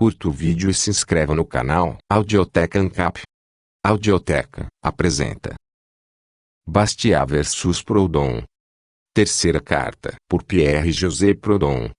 curta o vídeo e se inscreva no canal Audioteca ANCAP. Audioteca apresenta Bastiat vs Proudhon. Terceira carta, por Pierre-José Proudhon.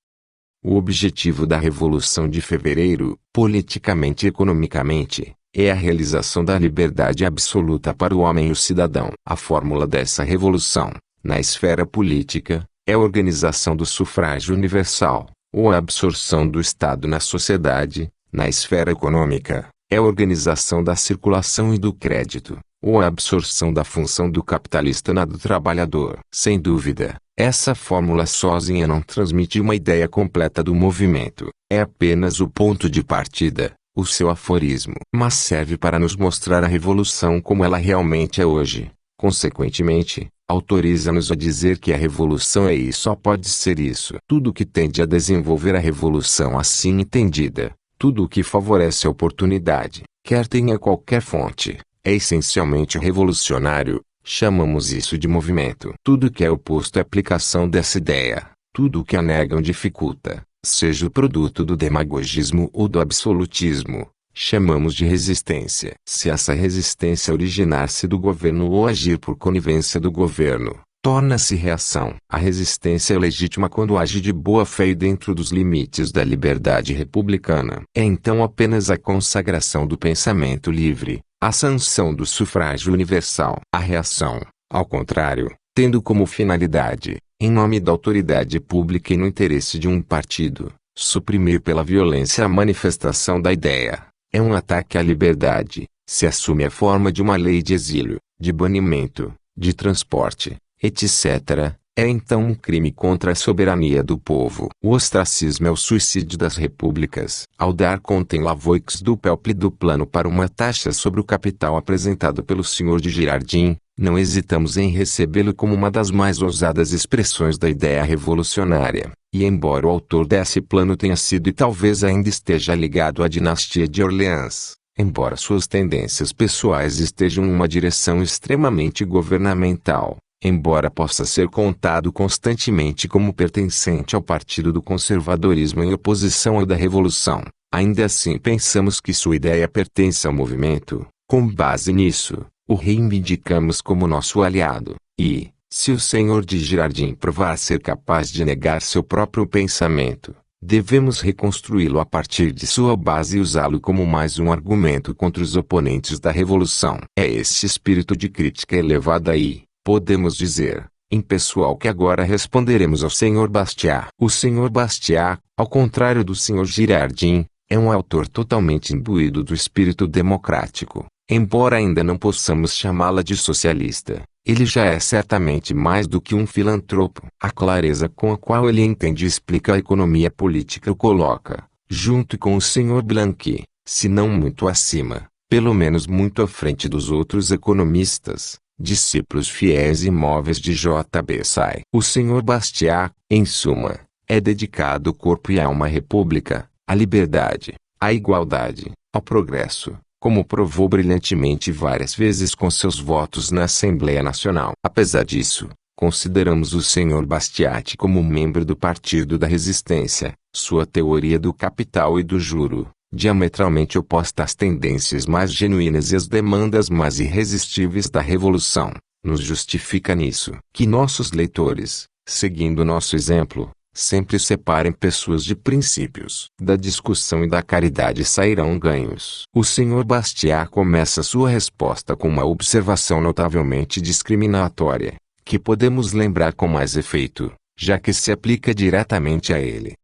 O objetivo da Revolução de Fevereiro, politicamente e economicamente, é a realização da liberdade absoluta para o homem e o cidadão. A fórmula dessa revolução, na esfera política, é a organização do sufrágio universal, ou a absorção do Estado na sociedade. Na esfera econômica, é a organização da circulação e do crédito, ou a absorção da função do capitalista na do trabalhador. Sem dúvida, essa fórmula sozinha não transmite uma ideia completa do movimento, é apenas o ponto de partida, o seu aforismo. Mas serve para nos mostrar a revolução como ela realmente é hoje. Consequentemente, autoriza-nos a dizer que a revolução é isso, só pode ser isso. Tudo que tende a desenvolver a revolução assim entendida, tudo o que favorece a oportunidade, quer tenha qualquer fonte, é essencialmente revolucionário. Chamamos isso de movimento. Tudo que é oposto à aplicação dessa ideia, tudo o que a negam dificulta, seja o produto do demagogismo ou do absolutismo, chamamos de resistência. Se essa resistência originar-se do governo ou agir por conivência do governo, torna-se reação. A resistência é legítima quando age de boa fé e dentro dos limites da liberdade republicana. É então apenas a consagração do pensamento livre, a sanção do sufrágio universal. A reação, ao contrário, tendo como finalidade, em nome da autoridade pública e no interesse de um partido, suprimir pela violência a manifestação da ideia, é um ataque à liberdade. Se assume a forma de uma lei de exílio, de banimento, de transporte, etc., é então um crime contra a soberania do povo. O ostracismo é o suicídio das repúblicas. Ao dar conta em Lavoix do Peuple do plano para uma taxa sobre o capital apresentado pelo Sr. de Girardin, não hesitamos em recebê-lo como uma das mais ousadas expressões da ideia revolucionária. E embora o autor desse plano tenha sido e talvez ainda esteja ligado à dinastia de Orleans, embora suas tendências pessoais estejam numa direção extremamente governamental, embora possa ser contado constantemente como pertencente ao partido do conservadorismo em oposição ao da revolução, ainda assim pensamos que sua ideia pertence ao movimento. Com base nisso, o reivindicamos como nosso aliado, e, se o Sr. de Girardin provar ser capaz de negar seu próprio pensamento, devemos reconstruí-lo a partir de sua base e usá-lo como mais um argumento contra os oponentes da revolução. É esse espírito de crítica elevada e, podemos dizer, impessoal que agora responderemos ao Sr. Bastiat. O Sr. Bastiat, ao contrário do Sr. Girardin, é um autor totalmente imbuído do espírito democrático. Embora ainda não possamos chamá-la de socialista, ele já é certamente mais do que um filantropo. A clareza com a qual ele entende e explica a economia política o coloca, junto com o Sr. Blanqui, se não muito acima, pelo menos muito à frente dos outros economistas, discípulos fiéis e imóveis de J.B. Say. O Sr. Bastiat, em suma, é dedicado corpo e alma à república, à liberdade, à igualdade, ao progresso, como provou brilhantemente várias vezes com seus votos na Assembleia Nacional. Apesar disso, consideramos o Sr. Bastiat como membro do Partido da Resistência. Sua teoria do capital e do juro, diametralmente oposta às tendências mais genuínas e às demandas mais irresistíveis da Revolução, nos justifica nisso. Que nossos leitores, seguindo nosso exemplo, sempre separem pessoas de princípios. Da discussão e da caridade sairão ganhos. O Sr. Bastiat começa sua resposta com uma observação notavelmente discriminatória, que podemos lembrar com mais efeito, já que se aplica diretamente a ele.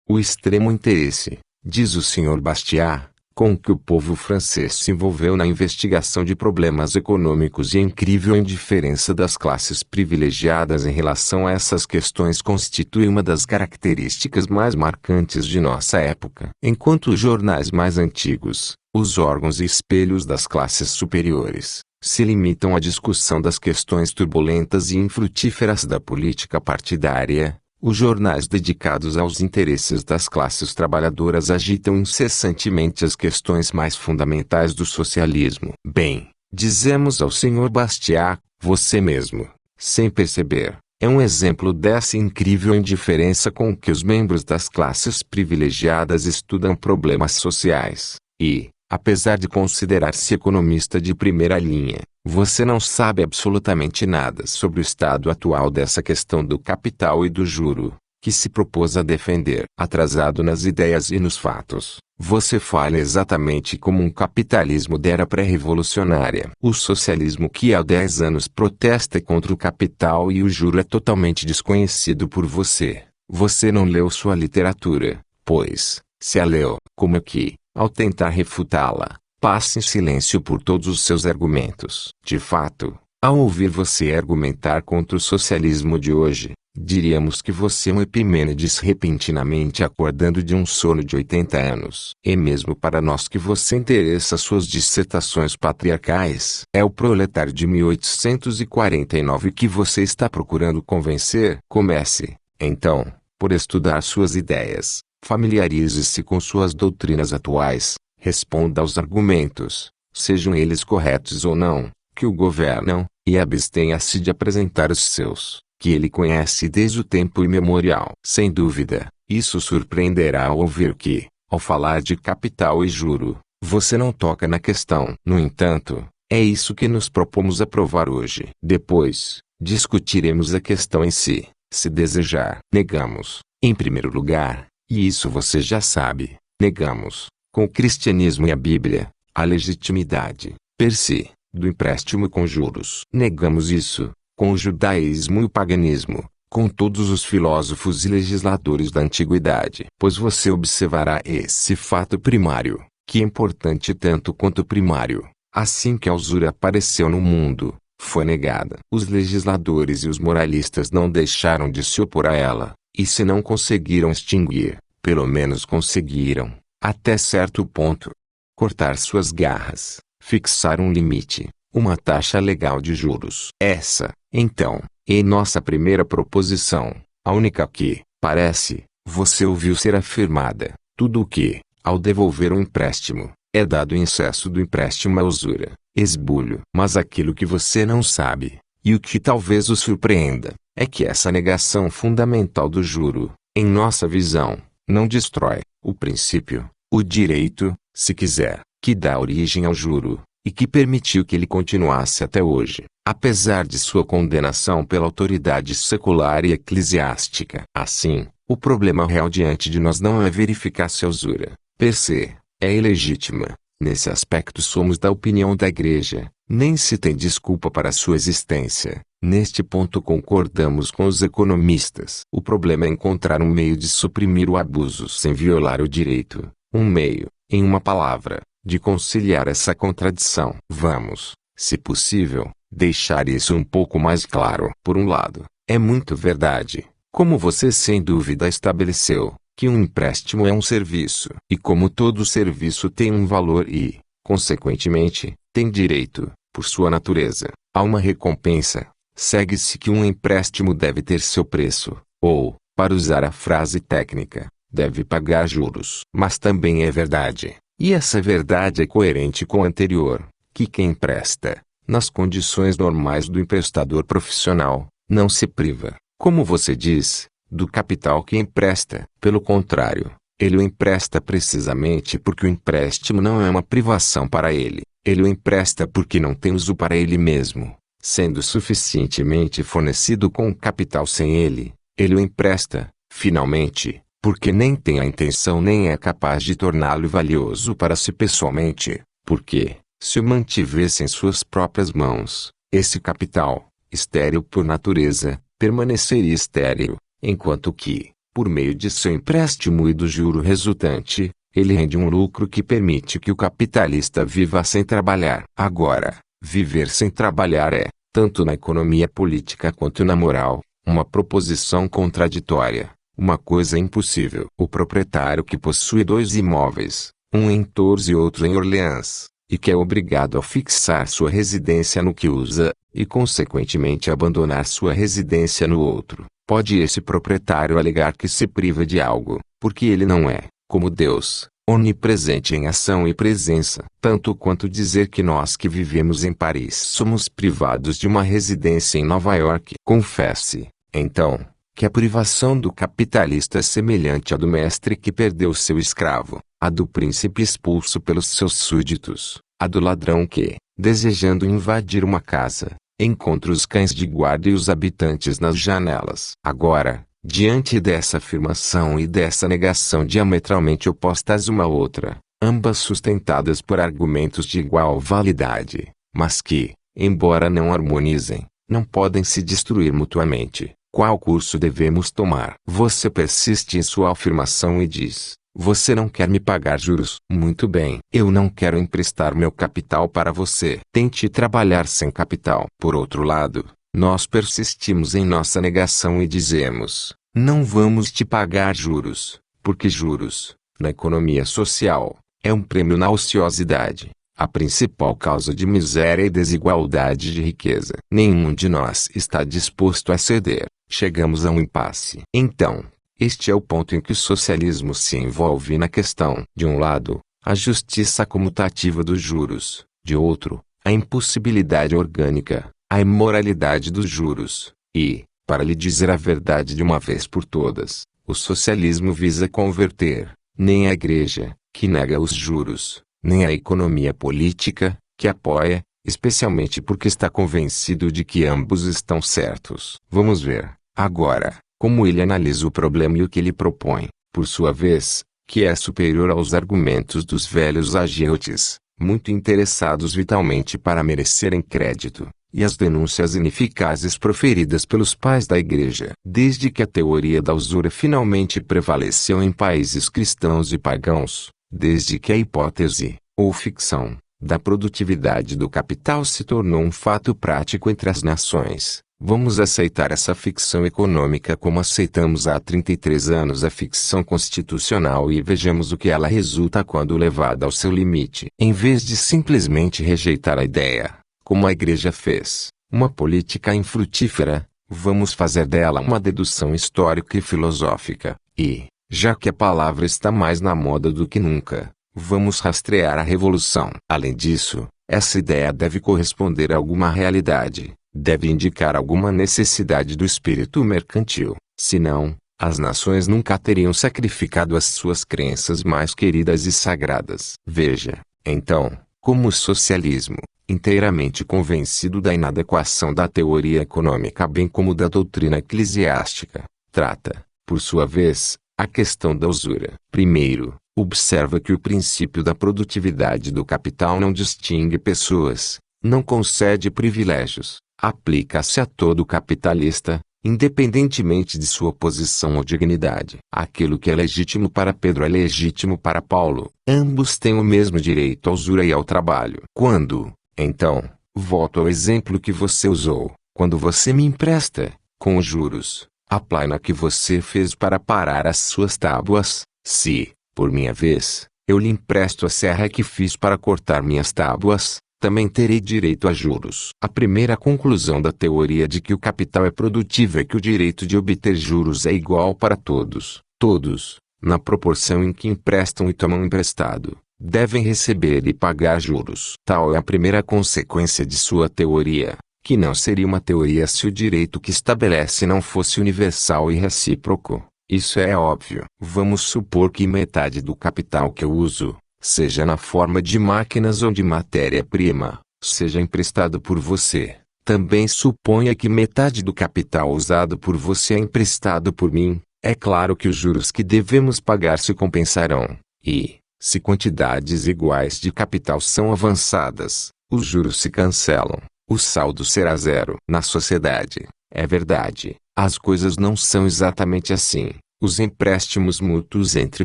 O extremo interesse, diz o Sr. Bastiat, com que o povo francês se envolveu na investigação de problemas econômicos e a incrível indiferença das classes privilegiadas em relação a essas questões constitui uma das características mais marcantes de nossa época. Enquanto os jornais mais antigos, os órgãos e espelhos das classes superiores, se limitam à discussão das questões turbulentas e infrutíferas da política partidária, os jornais dedicados aos interesses das classes trabalhadoras agitam incessantemente as questões mais fundamentais do socialismo. Bem, dizemos ao Sr. Bastiat, você mesmo, sem perceber, é um exemplo dessa incrível indiferença com que os membros das classes privilegiadas estudam problemas sociais. E, apesar de considerar-se economista de primeira linha, você não sabe absolutamente nada sobre o estado atual dessa questão do capital e do juro, que se propôs a defender. Atrasado nas ideias e nos fatos, você fala exatamente como um capitalismo da era pré-revolucionária. O socialismo que há 10 anos protesta contra o capital e o juro é totalmente desconhecido por você. Você não leu sua literatura, pois, se a leu, como é que, ao tentar refutá-la, passa em silêncio por todos os seus argumentos? De fato, ao ouvir você argumentar contra o socialismo de hoje, diríamos que você é um Epimênides repentinamente acordando de um sono de 80 anos. E mesmo para nós que você interessa suas dissertações patriarcais, é o proletário de 1849 que você está procurando convencer. Comece, então, por estudar suas ideias, familiarize-se com suas doutrinas atuais, responda aos argumentos, sejam eles corretos ou não, que o governam, e abstenha-se de apresentar os seus, que ele conhece desde o tempo imemorial. Sem dúvida, isso surpreenderá ao ouvir que, ao falar de capital e juro, você não toca na questão. No entanto, é isso que nos propomos a provar hoje. Depois, discutiremos a questão em si, se desejar. Negamos, em primeiro lugar, e isso você já sabe, negamos, com o cristianismo e a Bíblia, a legitimidade, per se, do empréstimo com juros. Negamos isso, com o judaísmo e o paganismo, com todos os filósofos e legisladores da antiguidade. Pois você observará esse fato primário, que é importante tanto quanto primário. Assim que a usura apareceu no mundo, foi negada. Os legisladores e os moralistas não deixaram de se opor a ela, e se não conseguiram extinguir, pelo menos conseguiram, até certo ponto, cortar suas garras, fixar um limite, uma taxa legal de juros. Essa, então, é nossa primeira proposição, a única que, parece, você ouviu ser afirmada. Tudo o que, ao devolver um empréstimo, é dado em excesso do empréstimo é usura, esbulho. Mas aquilo que você não sabe, e o que talvez o surpreenda, é que essa negação fundamental do juro, em nossa visão, não destrói o princípio, o direito, se quiser, que dá origem ao juro, e que permitiu que ele continuasse até hoje, apesar de sua condenação pela autoridade secular e eclesiástica. Assim, o problema real diante de nós não é verificar se a usura, per se, é ilegítima. Nesse aspecto somos da opinião da Igreja, nem se tem desculpa para sua existência. Neste ponto concordamos com os economistas. O problema é encontrar um meio de suprimir o abuso sem violar o direito, um meio, em uma palavra, de conciliar essa contradição. Vamos, se possível, deixar isso um pouco mais claro. Por um lado, é muito verdade, como você sem dúvida estabeleceu, que um empréstimo é um serviço. E como todo serviço tem um valor e, consequentemente, tem direito, por sua natureza, a uma recompensa, segue-se que um empréstimo deve ter seu preço, ou, para usar a frase técnica, deve pagar juros. Mas também é verdade, e essa verdade é coerente com a anterior, que quem empresta, nas condições normais do emprestador profissional, não se priva, como você diz, do capital que empresta. Pelo contrário, ele o empresta precisamente porque o empréstimo não é uma privação para ele. Ele o empresta porque não tem uso para ele mesmo, sendo suficientemente fornecido com o capital sem ele. Ele o empresta, finalmente, porque nem tem a intenção nem é capaz de torná-lo valioso para si pessoalmente, porque, se o mantivesse em suas próprias mãos, esse capital, estéril por natureza, permaneceria estéril, enquanto que, por meio de seu empréstimo e do juro resultante, ele rende um lucro que permite que o capitalista viva sem trabalhar. Agora, viver sem trabalhar é, tanto na economia política quanto na moral, uma proposição contraditória, uma coisa impossível. O proprietário que possui 2 imóveis, um em Tours e outro em Orleans, e que é obrigado a fixar sua residência no que usa, e consequentemente abandonar sua residência no outro, pode esse proprietário alegar que se priva de algo, porque ele não é, como Deus, onipresente em ação e presença, tanto quanto dizer que nós que vivemos em Paris somos privados de uma residência em Nova York. Confesse, então, que a privação do capitalista é semelhante à do mestre que perdeu seu escravo, a do príncipe expulso pelos seus súditos, a do ladrão que, desejando invadir uma casa, encontra os cães de guarda e os habitantes nas janelas. Agora, diante dessa afirmação e dessa negação diametralmente opostas uma à outra, ambas sustentadas por argumentos de igual validade, mas que, embora não harmonizem, não podem se destruir mutuamente, qual curso devemos tomar? Você persiste em sua afirmação e diz: você não quer me pagar juros. Muito bem. Eu não quero emprestar meu capital para você. Tente trabalhar sem capital. Por outro lado, nós persistimos em nossa negação e dizemos: não vamos te pagar juros, porque juros, na economia social, é um prêmio na ociosidade, a principal causa de miséria e desigualdade de riqueza. Nenhum de nós está disposto a ceder. Chegamos a um impasse. Então, este é o ponto em que o socialismo se envolve na questão. De um lado, a justiça comutativa dos juros. De outro, a impossibilidade orgânica, a imoralidade dos juros. E, para lhe dizer a verdade de uma vez por todas, o socialismo visa converter, nem a igreja, que nega os juros, nem a economia política, que apoia, especialmente porque está convencido de que ambos estão certos. Vamos ver, agora, como ele analisa o problema e o que ele propõe, por sua vez, que é superior aos argumentos dos velhos agiotes, muito interessados vitalmente para merecerem crédito, e as denúncias ineficazes proferidas pelos pais da Igreja. Desde que a teoria da usura finalmente prevaleceu em países cristãos e pagãos, desde que a hipótese, ou ficção, da produtividade do capital se tornou um fato prático entre as nações, vamos aceitar essa ficção econômica como aceitamos há 33 anos a ficção constitucional e vejamos o que ela resulta quando levada ao seu limite. Em vez de simplesmente rejeitar a ideia, como a Igreja fez, uma política infrutífera, vamos fazer dela uma dedução histórica e filosófica, e, já que a palavra está mais na moda do que nunca, vamos rastrear a revolução. Além disso, essa ideia deve corresponder a alguma realidade, deve indicar alguma necessidade do espírito mercantil, senão, as nações nunca teriam sacrificado as suas crenças mais queridas e sagradas. Veja, então, como o socialismo, inteiramente convencido da inadequação da teoria econômica bem como da doutrina eclesiástica, trata, por sua vez, a questão da usura. Primeiro, observa que o princípio da produtividade do capital não distingue pessoas, não concede privilégios, aplica-se a todo capitalista, independentemente de sua posição ou dignidade. Aquilo que é legítimo para Pedro é legítimo para Paulo. Ambos têm o mesmo direito à usura e ao trabalho. Quando, então, volto ao exemplo que você usou, quando você me empresta, com os juros, a plaina que você fez para parar as suas tábuas, se, por minha vez, eu lhe empresto a serra que fiz para cortar minhas tábuas, também terei direito a juros. A primeira conclusão da teoria de que o capital é produtivo é que o direito de obter juros é igual para todos. Todos, na proporção em que emprestam e tomam emprestado, devem receber e pagar juros. Tal é a primeira consequência de sua teoria, que não seria uma teoria se o direito que estabelece não fosse universal e recíproco. Isso é óbvio. Vamos supor que metade do capital que eu uso, seja na forma de máquinas ou de matéria-prima, seja emprestado por você. Também suponha que metade do capital usado por você é emprestado por mim. É claro que os juros que devemos pagar se compensarão. E, se quantidades iguais de capital são avançadas, os juros se cancelam. O saldo será zero. Na sociedade, é verdade, as coisas não são exatamente assim. Os empréstimos mútuos entre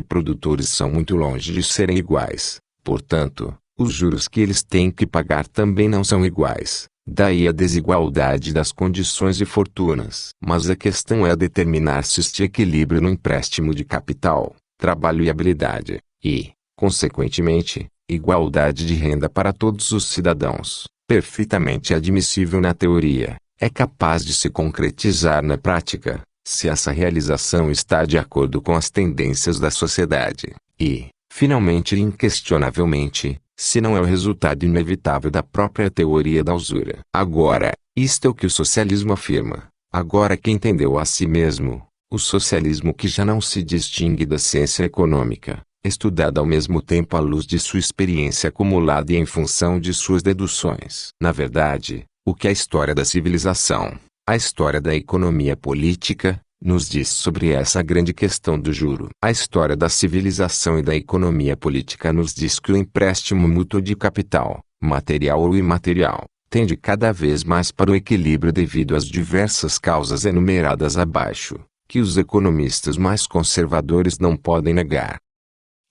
produtores são muito longe de serem iguais. Portanto, os juros que eles têm que pagar também não são iguais. Daí a desigualdade das condições e fortunas. Mas a questão é determinar se este equilíbrio no empréstimo de capital, trabalho e habilidade, e, consequentemente, igualdade de renda para todos os cidadãos, perfeitamente admissível na teoria, é capaz de se concretizar na prática, se essa realização está de acordo com as tendências da sociedade, e, finalmente e inquestionavelmente, se não é o resultado inevitável da própria teoria da usura. Agora, isto é o que o socialismo afirma. Agora que entendeu a si mesmo, o socialismo que já não se distingue da ciência econômica, estudada ao mesmo tempo à luz de sua experiência acumulada e em função de suas deduções. Na verdade, o que a história da civilização, a história da economia política, nos diz sobre essa grande questão do juro. A história da civilização e da economia política nos diz que o empréstimo mútuo de capital, material ou imaterial, tende cada vez mais para o equilíbrio devido às diversas causas enumeradas abaixo, que os economistas mais conservadores não podem negar.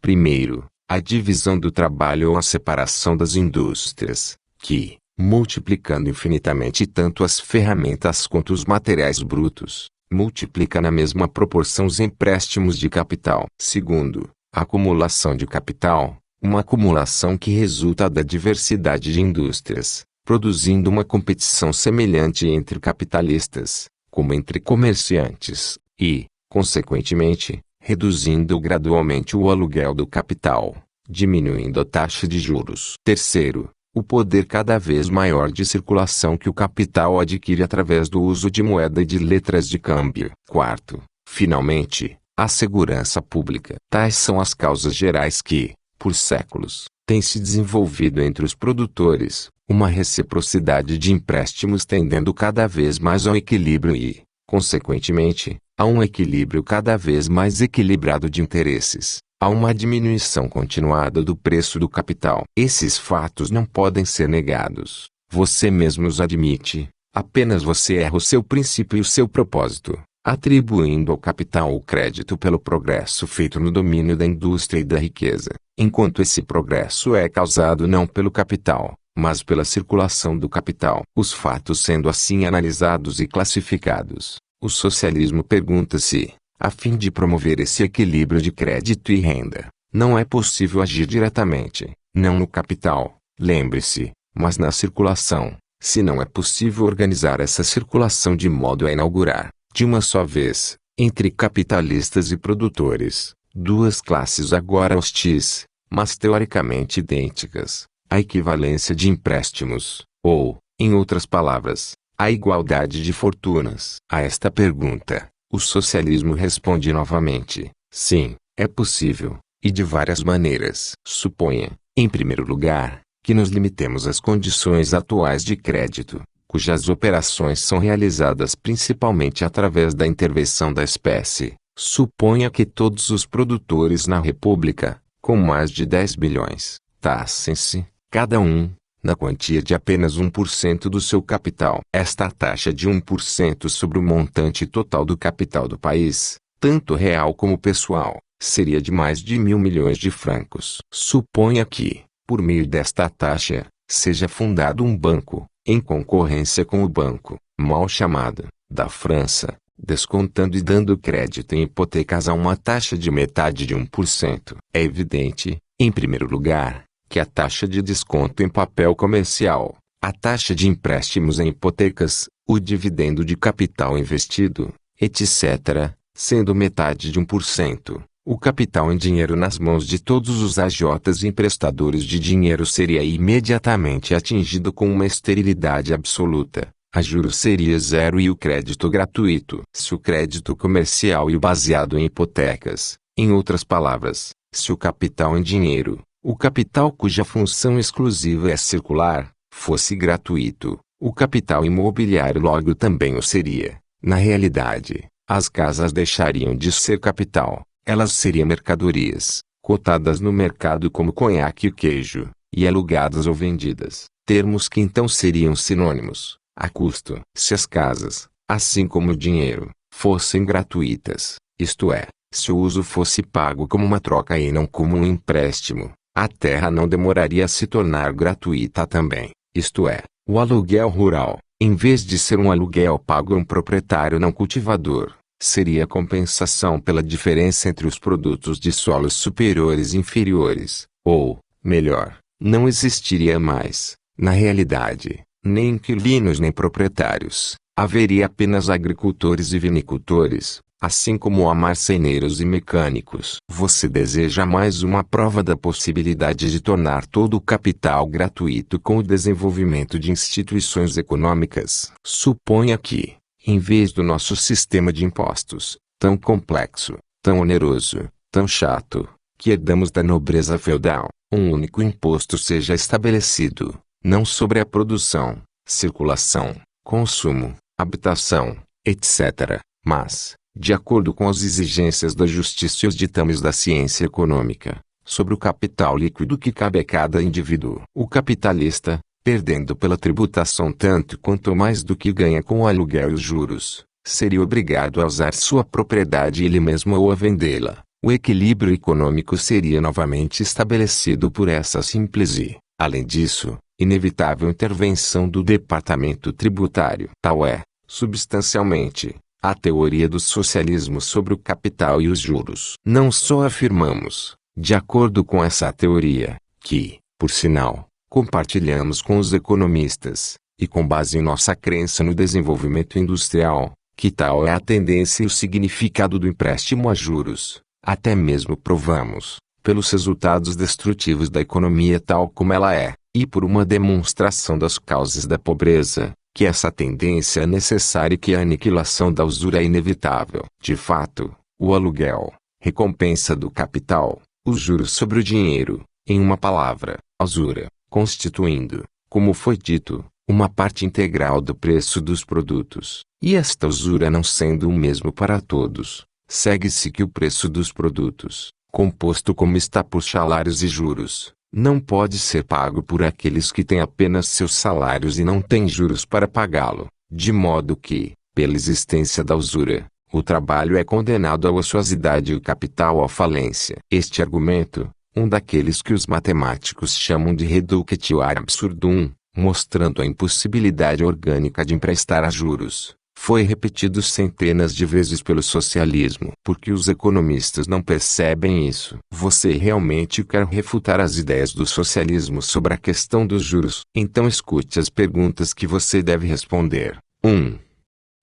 Primeiro, a divisão do trabalho ou a separação das indústrias, que, multiplicando infinitamente tanto as ferramentas quanto os materiais brutos, multiplica na mesma proporção os empréstimos de capital. Segundo, a acumulação de capital, uma acumulação que resulta da diversidade de indústrias, produzindo uma competição semelhante entre capitalistas, como entre comerciantes, e, consequentemente, reduzindo gradualmente o aluguel do capital, diminuindo a taxa de juros. Terceiro, o poder cada vez maior de circulação que o capital adquire através do uso de moeda e de letras de câmbio. Quarto, finalmente, a segurança pública. Tais são as causas gerais que, por séculos, têm se desenvolvido entre os produtores, uma reciprocidade de empréstimos tendendo cada vez mais ao equilíbrio e, consequentemente, a um equilíbrio cada vez mais equilibrado de interesses. Há uma diminuição continuada do preço do capital. Esses fatos não podem ser negados. Você mesmo os admite, apenas você erra o seu princípio e o seu propósito, atribuindo ao capital o crédito pelo progresso feito no domínio da indústria e da riqueza, enquanto esse progresso é causado não pelo capital, mas pela circulação do capital. Os fatos sendo assim analisados e classificados, o socialismo pergunta-se, a fim de promover esse equilíbrio de crédito e renda, não é possível agir diretamente, não no capital, lembre-se, mas na circulação. Se não é possível organizar essa circulação de modo a inaugurar, de uma só vez, entre capitalistas e produtores, duas classes agora hostis, mas teoricamente idênticas, a equivalência de empréstimos, ou, em outras palavras, a igualdade de fortunas. A esta pergunta, o socialismo responde novamente, sim, é possível, e de várias maneiras. Suponha, em primeiro lugar, que nos limitemos às condições atuais de crédito, cujas operações são realizadas principalmente através da intervenção da espécie. Suponha que todos os produtores na República, com mais de 10 bilhões, taxem-se, cada um, na quantia de apenas 1% do seu capital. Esta taxa de 1% sobre o montante total do capital do país, tanto real como pessoal, seria de mais de 1.000 milhões de francos. Suponha que, por meio desta taxa, seja fundado um banco, em concorrência com o banco, mal chamado, da França, descontando e dando crédito em hipotecas a uma taxa de metade de 1%. É evidente, em primeiro lugar, que a taxa de desconto em papel comercial, a taxa de empréstimos em hipotecas, o dividendo de capital investido, etc., sendo metade de 1%, o capital em dinheiro nas mãos de todos os agiotas e emprestadores de dinheiro seria imediatamente atingido com uma esterilidade absoluta. A juros seria zero e o crédito gratuito. Se o crédito comercial e o baseado em hipotecas, em outras palavras, se o capital em dinheiro, o capital cuja função exclusiva é circular, fosse gratuito, o capital imobiliário logo também o seria. Na realidade, as casas deixariam de ser capital, elas seriam mercadorias, cotadas no mercado como conhaque e queijo, e alugadas ou vendidas, termos que então seriam sinônimos, a custo. Se as casas, assim como o dinheiro, fossem gratuitas, isto é, se o uso fosse pago como uma troca e não como um empréstimo, a terra não demoraria a se tornar gratuita também, isto é, o aluguel rural, em vez de ser um aluguel pago a um proprietário não cultivador, seria compensação pela diferença entre os produtos de solos superiores e inferiores, ou, melhor, não existiria mais, na realidade, nem inquilinos nem proprietários, haveria apenas agricultores e vinicultores, assim como há marceneiros e mecânicos. Você deseja mais uma prova da possibilidade de tornar todo o capital gratuito com o desenvolvimento de instituições econômicas? Suponha que, Em vez do nosso sistema de impostos, tão complexo, tão oneroso, tão chato, que herdamos da nobreza feudal, um único imposto seja estabelecido, não sobre a produção, circulação, consumo, habitação, etc., mas, de acordo com as exigências da justiça e os ditames da ciência econômica, sobre o capital líquido que cabe a cada indivíduo. O capitalista, perdendo pela tributação tanto quanto mais do que ganha com o aluguel e os juros, seria obrigado a usar sua propriedade ele mesmo ou a vendê-la. O equilíbrio econômico seria novamente estabelecido por essa simples e, além disso, inevitável intervenção do departamento tributário. Tal é, substancialmente, a teoria do socialismo sobre o capital e os juros. Não só afirmamos, de acordo com essa teoria, que, por sinal, compartilhamos com os economistas, e com base em nossa crença no desenvolvimento industrial, que tal é a tendência e o significado do empréstimo a juros. Até mesmo provamos, pelos resultados destrutivos da economia tal como ela é, e por uma demonstração das causas da pobreza, que essa tendência é necessária e que a aniquilação da usura é inevitável. De fato, o aluguel, recompensa do capital, os juros sobre o dinheiro, em uma palavra, a usura, constituindo, como foi dito, uma parte integral do preço dos produtos. E esta usura não sendo o mesmo para todos, segue-se que o preço dos produtos, composto como está por salários e juros, não pode ser pago por aqueles que têm apenas seus salários e não têm juros para pagá-lo, de modo que, pela existência da usura, o trabalho é condenado à ociosidade e o capital à falência. Este argumento, um daqueles que os matemáticos chamam de reductio ad absurdum, mostrando a impossibilidade orgânica de emprestar a juros, foi repetido centenas de vezes pelo socialismo. Porque os economistas não percebem isso. Você realmente quer refutar as ideias do socialismo sobre a questão dos juros? Então escute as perguntas que você deve responder. 1.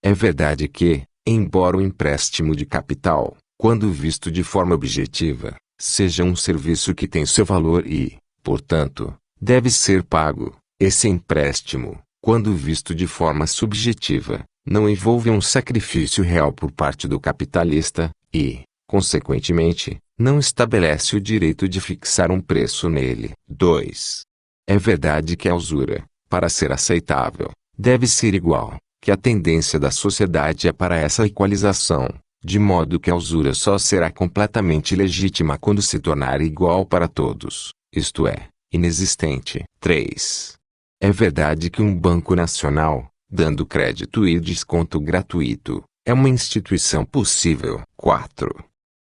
É verdade que, embora o empréstimo de capital, quando visto de forma objetiva, seja um serviço que tem seu valor e, portanto, deve ser pago, esse empréstimo, quando visto de forma subjetiva, não envolve um sacrifício real por parte do capitalista, e, consequentemente, não estabelece o direito de fixar um preço nele. 2. É verdade que a usura, para ser aceitável, deve ser igual, que a tendência da sociedade é para essa equalização, de modo que a usura só será completamente legítima quando se tornar igual para todos, isto é, inexistente. 3. É verdade que um banco nacional, dando crédito e desconto gratuito, é uma instituição possível. 4.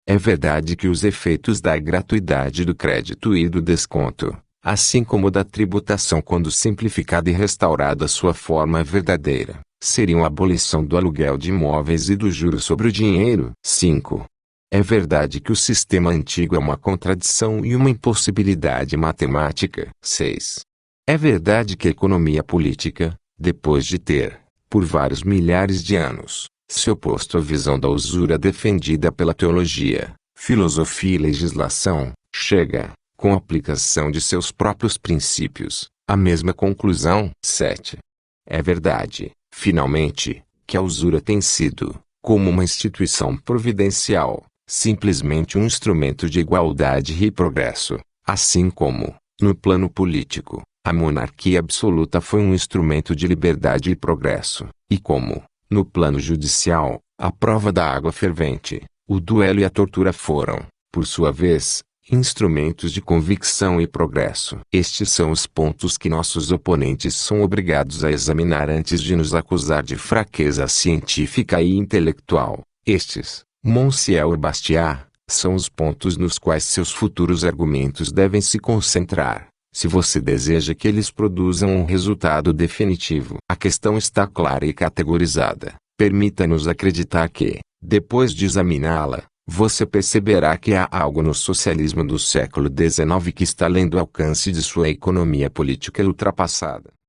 É verdade que os efeitos da gratuidade do crédito e do desconto, assim como da tributação quando simplificada e restaurada sua forma verdadeira, seriam a abolição do aluguel de imóveis e do juros sobre o dinheiro. 5. É verdade que o sistema antigo é uma contradição e uma impossibilidade matemática. 6. É verdade que a economia política, depois de ter, por vários milhares de anos, se oposto à visão da usura defendida pela teologia, filosofia e legislação, chega, com a aplicação de seus próprios princípios, à mesma conclusão. 7. É verdade, finalmente, que a usura tem sido, como uma instituição providencial, simplesmente um instrumento de igualdade e progresso, assim como, no plano político, a monarquia absoluta foi um instrumento de liberdade e progresso, e como, no plano judicial, a prova da água fervente, o duelo e a tortura foram, por sua vez, instrumentos de convicção e progresso. Estes são os pontos que nossos oponentes são obrigados a examinar antes de nos acusar de fraqueza científica e intelectual. Estes, Monsieur Bastiat, são os pontos nos quais seus futuros argumentos devem se concentrar, se você deseja que eles produzam um resultado definitivo. A questão está clara e categorizada. Permita-nos acreditar que, depois de examiná-la, você perceberá que há algo no socialismo do século XIX que está além do alcance de sua economia política ultrapassada.